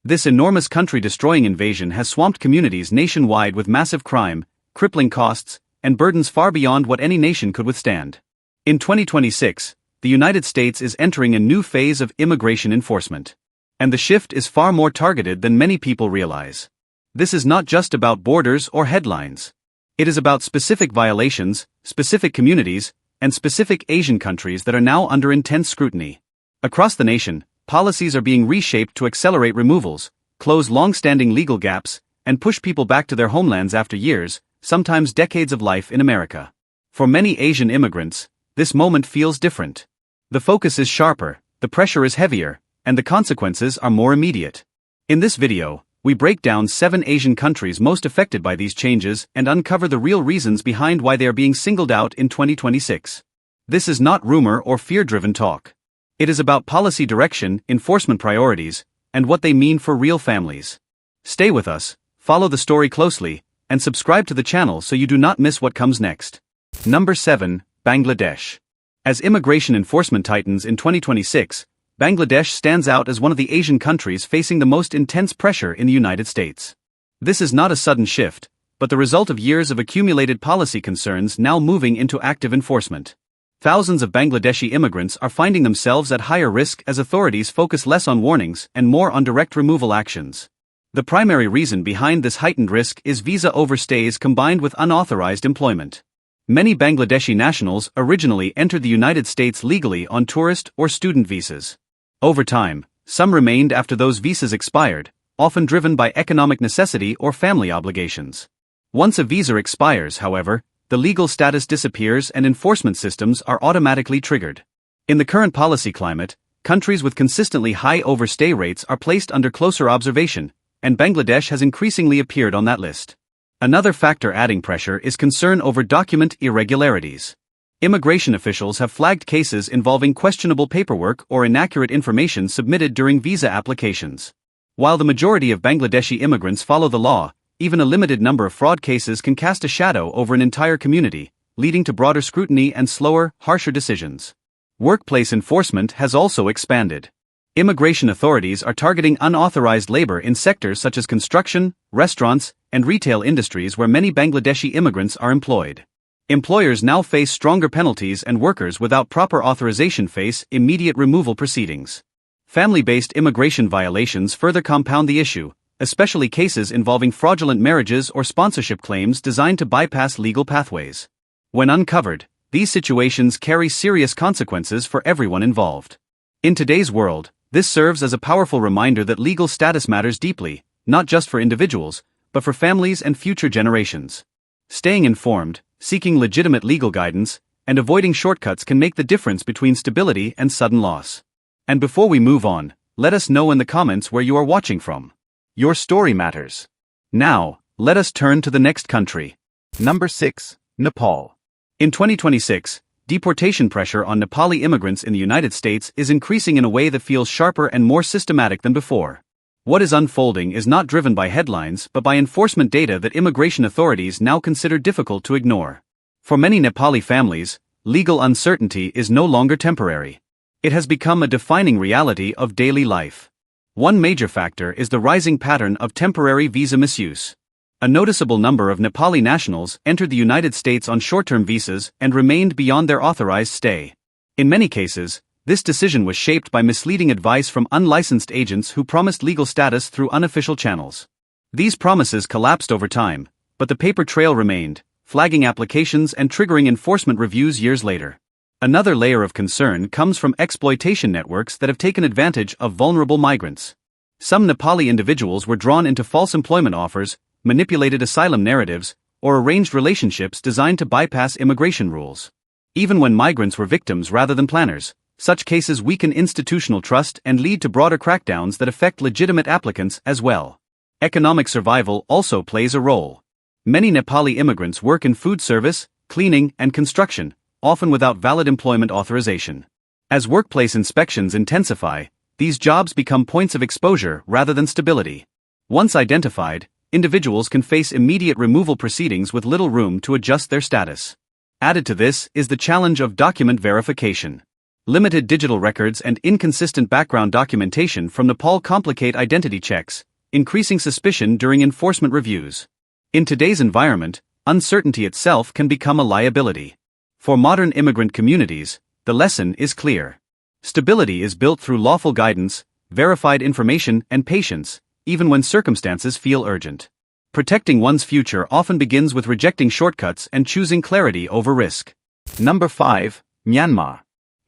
This enormous country-destroying invasion has swamped communities nationwide with massive crime, crippling costs, and burdens far beyond what any nation could withstand. In 2026, the United States is entering a new phase of immigration enforcement. And the shift is far more targeted than many people realize. This is not just about borders or headlines. It is about specific violations, specific communities, and specific Asian countries that are now under intense scrutiny. Across the nation, policies are being reshaped to accelerate removals, close long-standing legal gaps, and push people back to their homelands after years, sometimes decades of life in America. For many Asian immigrants, this moment feels different. The focus is sharper, the pressure is heavier, and the consequences are more immediate. In this video, we break down 7 Asian countries most affected by these changes and uncover the real reasons behind why they are being singled out in 2026. This is not rumor or fear-driven talk. It is about policy direction, enforcement priorities, and what they mean for real families. Stay with us, follow the story closely, and subscribe to the channel so you do not miss what comes next. Number 7, Bangladesh. As immigration enforcement tightens in 2026, Bangladesh stands out as one of the Asian countries facing the most intense pressure in the United States. This is not a sudden shift, but the result of years of accumulated policy concerns now moving into active enforcement. Thousands of Bangladeshi immigrants are finding themselves at higher risk as authorities focus less on warnings and more on direct removal actions. The primary reason behind this heightened risk is visa overstays combined with unauthorized employment. Many Bangladeshi nationals originally entered the United States legally on tourist or student visas. Over time, some remained after those visas expired, often driven by economic necessity or family obligations. Once a visa expires, however, the legal status disappears and enforcement systems are automatically triggered. In the current policy climate, countries with consistently high overstay rates are placed under closer observation, and Bangladesh has increasingly appeared on that list. Another factor adding pressure is concern over document irregularities. Immigration officials have flagged cases involving questionable paperwork or inaccurate information submitted during visa applications. While the majority of Bangladeshi immigrants follow the law, even a limited number of fraud cases can cast a shadow over an entire community, leading to broader scrutiny and slower, harsher decisions. Workplace enforcement has also expanded. Immigration authorities are targeting unauthorized labor in sectors such as construction, restaurants, and retail industries where many Bangladeshi immigrants are employed. Employers now face stronger penalties and workers without proper authorization face immediate removal proceedings. Family-based immigration violations further compound the issue, especially cases involving fraudulent marriages or sponsorship claims designed to bypass legal pathways. When uncovered, these situations carry serious consequences for everyone involved. In today's world, this serves as a powerful reminder that legal status matters deeply, not just for individuals, but for families and future generations. Staying informed, seeking legitimate legal guidance, and avoiding shortcuts can make the difference between stability and sudden loss. And before we move on, let us know in the comments where you are watching from. Your story matters. Now, let us turn to the next country. Number 6, Nepal. In 2026, deportation pressure on Nepali immigrants in the United States is increasing in a way that feels sharper and more systematic than before. What is unfolding is not driven by headlines but by enforcement data that immigration authorities now consider difficult to ignore. For many Nepali families, legal uncertainty is no longer temporary. It has become a defining reality of daily life. One major factor is the rising pattern of temporary visa misuse. A noticeable number of Nepali nationals entered the United States on short-term visas and remained beyond their authorized stay. In many cases, this decision was shaped by misleading advice from unlicensed agents who promised legal status through unofficial channels. These promises collapsed over time, but the paper trail remained, flagging applications and triggering enforcement reviews years later. Another layer of concern comes from exploitation networks that have taken advantage of vulnerable migrants. Some Nepali individuals were drawn into false employment offers, manipulated asylum narratives, or arranged relationships designed to bypass immigration rules. Even when migrants were victims rather than planners, such cases weaken institutional trust and lead to broader crackdowns that affect legitimate applicants as well. Economic survival also plays a role. Many Nepali immigrants work in food service, cleaning, and construction, often without valid employment authorization. As workplace inspections intensify, these jobs become points of exposure rather than stability. Once identified, individuals can face immediate removal proceedings with little room to adjust their status. Added to this is the challenge of document verification. Limited digital records and inconsistent background documentation from Nepal complicate identity checks, increasing suspicion during enforcement reviews. In today's environment, uncertainty itself can become a liability. For modern immigrant communities, the lesson is clear. Stability is built through lawful guidance, verified information, and patience, even when circumstances feel urgent. Protecting one's future often begins with rejecting shortcuts and choosing clarity over risk. Number 5. Myanmar.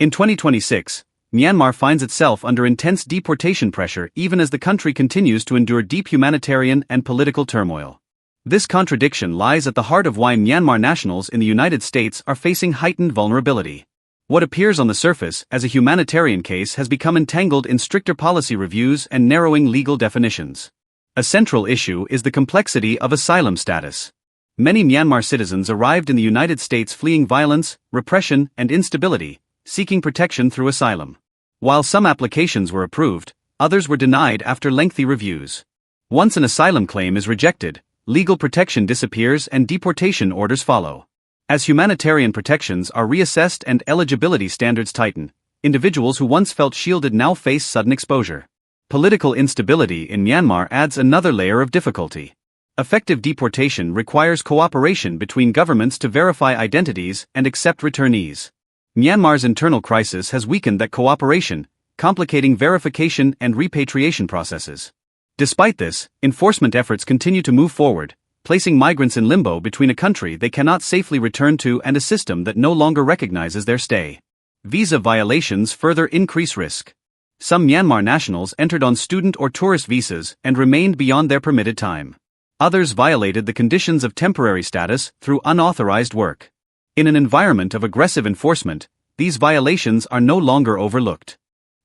In 2026, Myanmar finds itself under intense deportation pressure even as the country continues to endure deep humanitarian and political turmoil. This contradiction lies at the heart of why Myanmar nationals in the United States are facing heightened vulnerability. What appears on the surface as a humanitarian case has become entangled in stricter policy reviews and narrowing legal definitions. A central issue is the complexity of asylum status. Many Myanmar citizens arrived in the United States fleeing violence, repression, and instability, seeking protection through asylum. While some applications were approved, others were denied after lengthy reviews. Once an asylum claim is rejected, legal protection disappears and deportation orders follow. As humanitarian protections are reassessed and eligibility standards tighten, individuals who once felt shielded now face sudden exposure. Political instability in Myanmar adds another layer of difficulty. Effective deportation requires cooperation between governments to verify identities and accept returnees. Myanmar's internal crisis has weakened that cooperation, complicating verification and repatriation processes. Despite this, enforcement efforts continue to move forward, placing migrants in limbo between a country they cannot safely return to and a system that no longer recognizes their stay. Visa violations further increase risk. Some Myanmar nationals entered on student or tourist visas and remained beyond their permitted time. Others violated the conditions of temporary status through unauthorized work. In an environment of aggressive enforcement, these violations are no longer overlooked.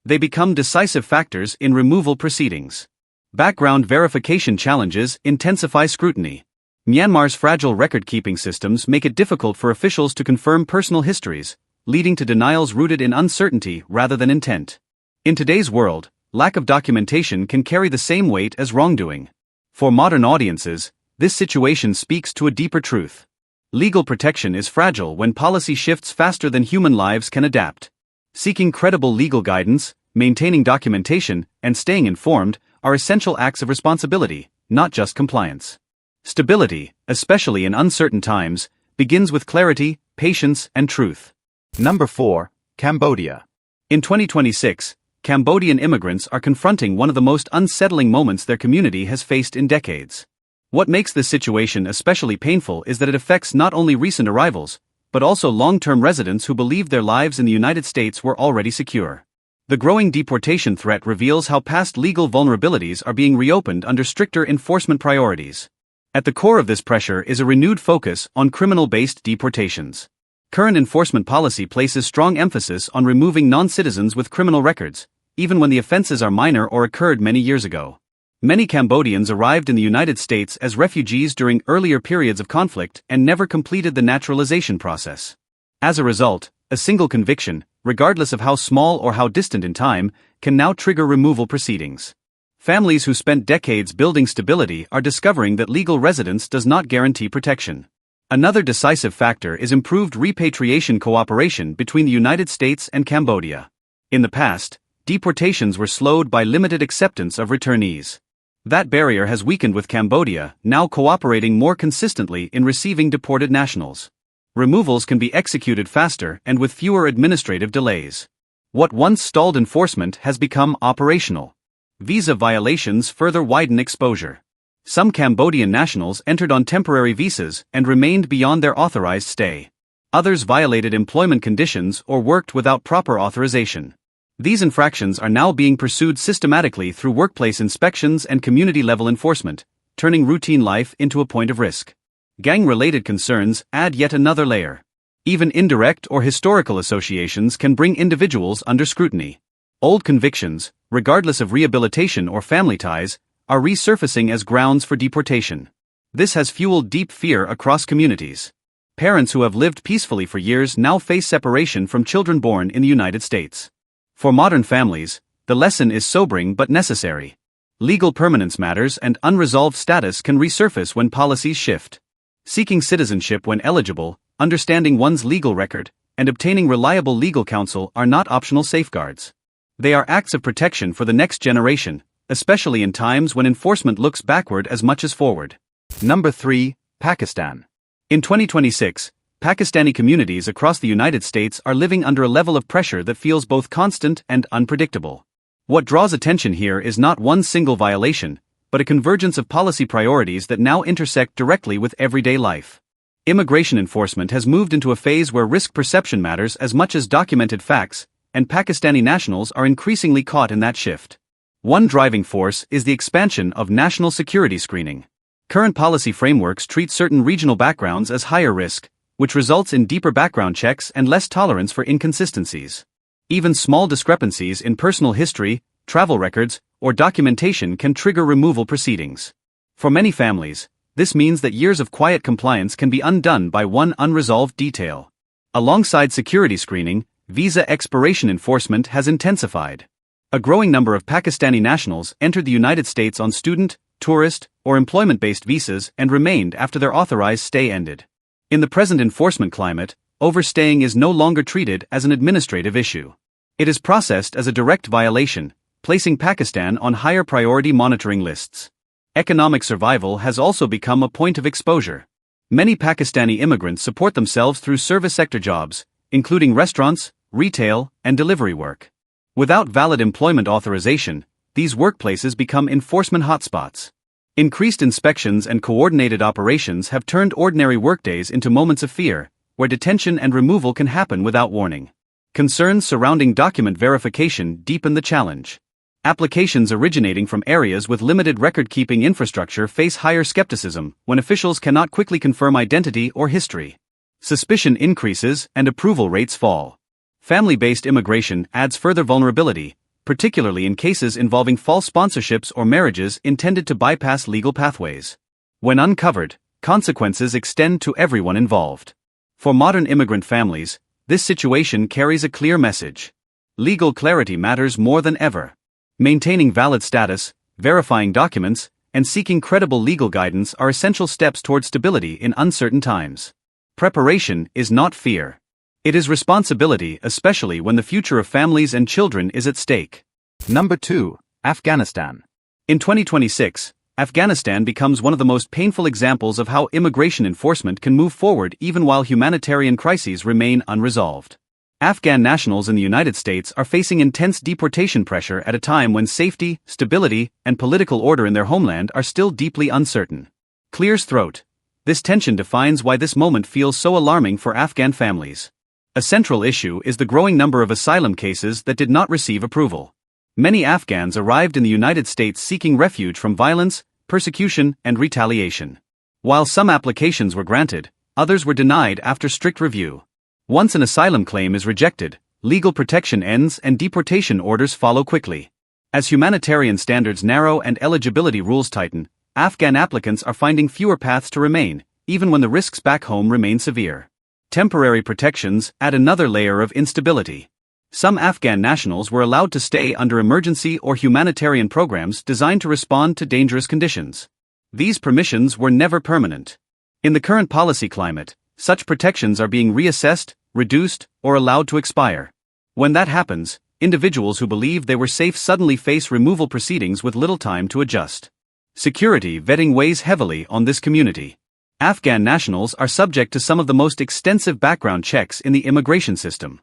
They become decisive factors in removal proceedings. Background verification challenges intensify scrutiny. Myanmar's fragile record-keeping systems make it difficult for officials to confirm personal histories, leading to denials rooted in uncertainty rather than intent. In today's world, lack of documentation can carry the same weight as wrongdoing. For modern audiences, this situation speaks to a deeper truth. Legal protection is fragile when policy shifts faster than human lives can adapt. Seeking credible legal guidance, maintaining documentation, and staying informed are essential acts of responsibility, not just compliance. Stability, especially in uncertain times, begins with clarity, patience, and truth. Number 4. Cambodia. In 2026, Cambodian immigrants are confronting one of the most unsettling moments their community has faced in decades. What makes this situation especially painful is that it affects not only recent arrivals, but also long-term residents who believed their lives in the United States were already secure. The growing deportation threat reveals how past legal vulnerabilities are being reopened under stricter enforcement priorities. At the core of this pressure is a renewed focus on criminal-based deportations. Current enforcement policy places strong emphasis on removing non-citizens with criminal records, even when the offenses are minor or occurred many years ago. Many Cambodians arrived in the United States as refugees during earlier periods of conflict and never completed the naturalization process. As a result, a single conviction, regardless of how small or how distant in time, can now trigger removal proceedings. Families who spent decades building stability are discovering that legal residence does not guarantee protection. Another decisive factor is improved repatriation cooperation between the United States and Cambodia. In the past, deportations were slowed by limited acceptance of returnees. That barrier has weakened with Cambodia now cooperating more consistently in receiving deported nationals. Removals can be executed faster and with fewer administrative delays. What once stalled enforcement has become operational. Visa violations further widen exposure. Some Cambodian nationals entered on temporary visas and remained beyond their authorized stay. Others violated employment conditions or worked without proper authorization. These infractions are now being pursued systematically through workplace inspections and community-level enforcement, turning routine life into a point of risk. Gang-related concerns add yet another layer. Even indirect or historical associations can bring individuals under scrutiny. Old convictions, regardless of rehabilitation or family ties, are resurfacing as grounds for deportation. This has fueled deep fear across communities. Parents who have lived peacefully for years now face separation from children born in the United States. For modern families, the lesson is sobering but necessary. Legal permanence matters and unresolved status can resurface when policies shift. Seeking citizenship when eligible, understanding one's legal record, and obtaining reliable legal counsel are not optional safeguards. They are acts of protection for the next generation, especially in times when enforcement looks backward as much as forward. Number 3. Pakistan. In 2026, Pakistani communities across the United States are living under a level of pressure that feels both constant and unpredictable. What draws attention here is not one single violation, but a convergence of policy priorities that now intersect directly with everyday life. Immigration enforcement has moved into a phase where risk perception matters as much as documented facts, and Pakistani nationals are increasingly caught in that shift. One driving force is the expansion of national security screening. Current policy frameworks treat certain regional backgrounds as higher risk, which results in deeper background checks and less tolerance for inconsistencies. Even small discrepancies in personal history, travel records, or documentation can trigger removal proceedings. For many families, this means that years of quiet compliance can be undone by one unresolved detail. Alongside security screening, visa expiration enforcement has intensified. A growing number of Pakistani nationals entered the United States on student, tourist, or employment-based visas and remained after their authorized stay ended. In the present enforcement climate, overstaying is no longer treated as an administrative issue. It is processed as a direct violation, placing Pakistan on higher priority monitoring lists. Economic survival has also become a point of exposure. Many Pakistani immigrants support themselves through service sector jobs, including restaurants, retail, and delivery work. Without valid employment authorization, these workplaces become enforcement hotspots. Increased inspections and coordinated operations have turned ordinary workdays into moments of fear, where detention and removal can happen without warning. Concerns surrounding document verification deepen the challenge. Applications originating from areas with limited record-keeping infrastructure face higher skepticism when officials cannot quickly confirm identity or history. Suspicion increases and approval rates fall. Family-based immigration adds further vulnerability, particularly in cases involving false sponsorships or marriages intended to bypass legal pathways. When uncovered, consequences extend to everyone involved. For modern immigrant families, this situation carries a clear message. Legal clarity matters more than ever. Maintaining valid status, verifying documents, and seeking credible legal guidance are essential steps toward stability in uncertain times. Preparation is not fear. It is responsibility, especially when the future of families and children is at stake. Number 2. Afghanistan. In 2026, Afghanistan becomes one of the most painful examples of how immigration enforcement can move forward even while humanitarian crises remain unresolved. Afghan nationals in the United States are facing intense deportation pressure at a time when safety, stability, and political order in their homeland are still deeply uncertain. Clears throat. This tension defines why this moment feels so alarming for Afghan families. A central issue is the growing number of asylum cases that did not receive approval. Many Afghans arrived in the United States seeking refuge from violence, persecution, and retaliation. While some applications were granted, others were denied after strict review. Once an asylum claim is rejected, legal protection ends and deportation orders follow quickly. As humanitarian standards narrow and eligibility rules tighten, Afghan applicants are finding fewer paths to remain, even when the risks back home remain severe. Temporary protections add another layer of instability. Some Afghan nationals were allowed to stay under emergency or humanitarian programs designed to respond to dangerous conditions. These permissions were never permanent. In the current policy climate, such protections are being reassessed, reduced, or allowed to expire. When that happens, individuals who believed they were safe suddenly face removal proceedings with little time to adjust. Security vetting weighs heavily on this community. Afghan nationals are subject to some of the most extensive background checks in the immigration system.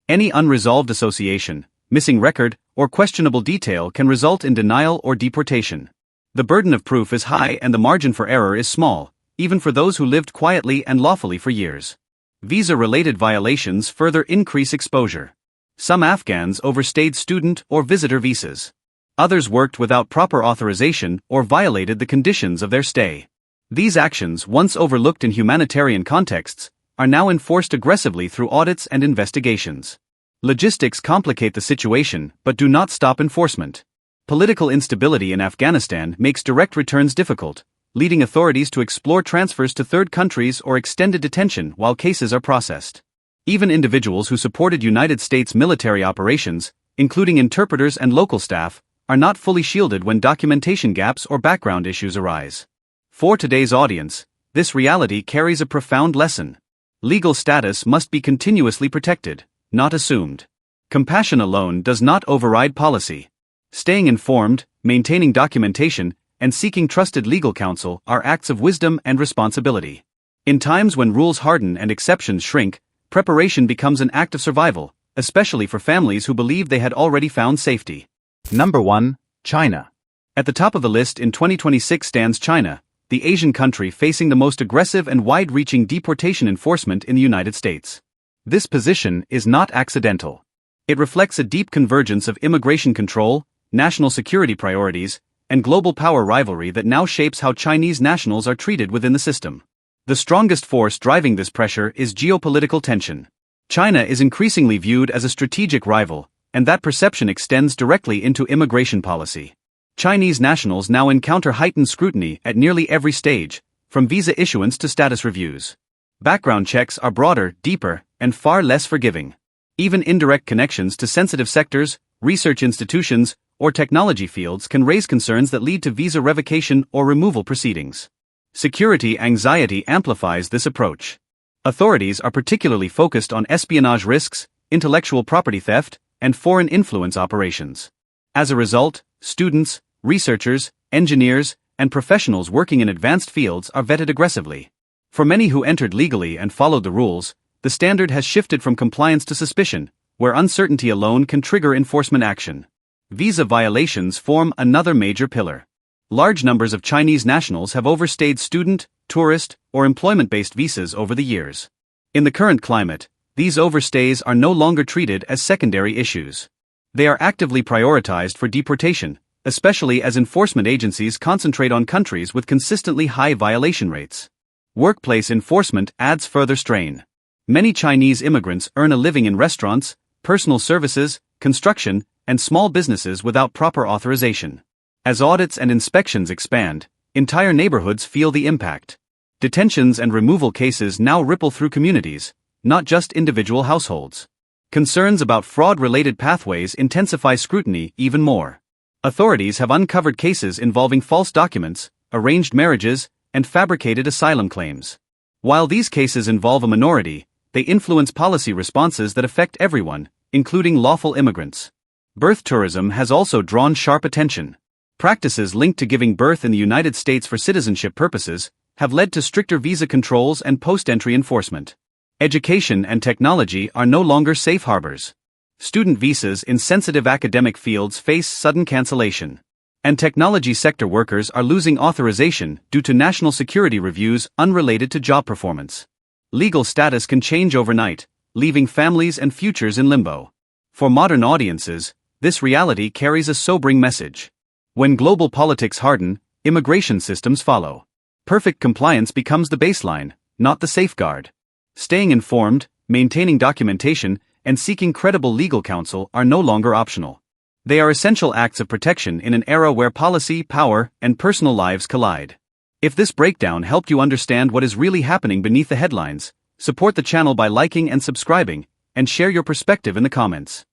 Any unresolved association, missing record, or questionable detail can result in denial or deportation. The burden of proof is high and the margin for error is small, even for those who lived quietly and lawfully for years. Visa-related violations further increase exposure. Some Afghans overstayed student or visitor visas. Others worked without proper authorization or violated the conditions of their stay. These actions, once overlooked in humanitarian contexts, are now enforced aggressively through audits and investigations. Logistics complicate the situation but do not stop enforcement. Political instability in Afghanistan makes direct returns difficult, leading authorities to explore transfers to third countries or extended detention while cases are processed. Even individuals who supported United States military operations, including interpreters and local staff, are not fully shielded when documentation gaps or background issues arise. For today's audience, this reality carries a profound lesson. Legal status must be continuously protected, not assumed. Compassion alone does not override policy. Staying informed, maintaining documentation, and seeking trusted legal counsel are acts of wisdom and responsibility. In times when rules harden and exceptions shrink, preparation becomes an act of survival, especially for families who believed they had already found safety. Number 1. China. At the top of the list in 2026 stands China, the Asian country facing the most aggressive and wide-reaching deportation enforcement in the United States. This position is not accidental. It reflects a deep convergence of immigration control, national security priorities, and global power rivalry that now shapes how Chinese nationals are treated within the system. The strongest force driving this pressure is geopolitical tension. China is increasingly viewed as a strategic rival, and that perception extends directly into immigration policy. Chinese nationals now encounter heightened scrutiny at nearly every stage, from visa issuance to status reviews. Background checks are broader, deeper, and far less forgiving. Even indirect connections to sensitive sectors, research institutions, or technology fields can raise concerns that lead to visa revocation or removal proceedings. Security anxiety amplifies this approach. Authorities are particularly focused on espionage risks, intellectual property theft, and foreign influence operations. As a result, students, researchers, engineers, and professionals working in advanced fields are vetted aggressively. For many who entered legally and followed the rules, the standard has shifted from compliance to suspicion, where uncertainty alone can trigger enforcement action. Visa violations form another major pillar. Large numbers of Chinese nationals have overstayed student, tourist, or employment-based visas over the years. In the current climate, these overstays are no longer treated as secondary issues. They are actively prioritized for deportation, especially as enforcement agencies concentrate on countries with consistently high violation rates. Workplace enforcement adds further strain. Many Chinese immigrants earn a living in restaurants, personal services, construction, and small businesses without proper authorization. As audits and inspections expand, entire neighborhoods feel the impact. Detentions and removal cases now ripple through communities, not just individual households. Concerns about fraud-related pathways intensify scrutiny even more. Authorities have uncovered cases involving false documents, arranged marriages, and fabricated asylum claims. While these cases involve a minority, they influence policy responses that affect everyone, including lawful immigrants. Birth tourism has also drawn sharp attention. Practices linked to giving birth in the United States for citizenship purposes have led to stricter visa controls and post-entry enforcement. Education and technology are no longer safe harbors. Student visas in sensitive academic fields face sudden cancellation. And technology sector workers are losing authorization due to national security reviews unrelated to job performance. Legal status can change overnight, leaving families and futures in limbo. For modern audiences, this reality carries a sobering message. When global politics harden, immigration systems follow. Perfect compliance becomes the baseline, not the safeguard. Staying informed, maintaining documentation, and seeking credible legal counsel are no longer optional. They are essential acts of protection in an era where policy, power, and personal lives collide. If this breakdown helped you understand what is really happening beneath the headlines, support the channel by liking and subscribing, and share your perspective in the comments.